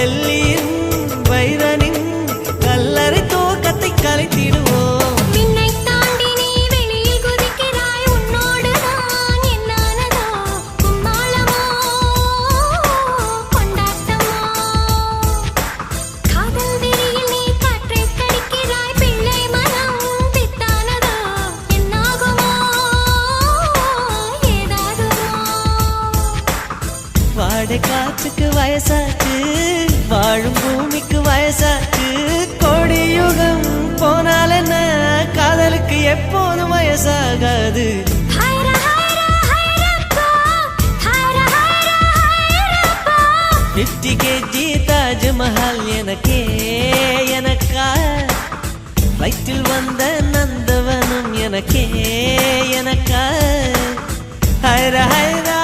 வெள்ளியின் வைரனின் கல்லறை தோக்கத்தை கலைத்திடுவோம். வாடை காற்றுக்கு வயசாச்சு, வாழும் பூமிக்கு வயசாச்சு. கோடியுகம் போனால் என்ன, காதலுக்கு எப்போதும் வயசாகாது. பிப்டி கேஜி தாஜ்மஹால் எனக்கே எனக்கா, வயிற்றில் வந்த நந்தவனம் எனக்கே எனக்கா. ஹைரா ஹைரா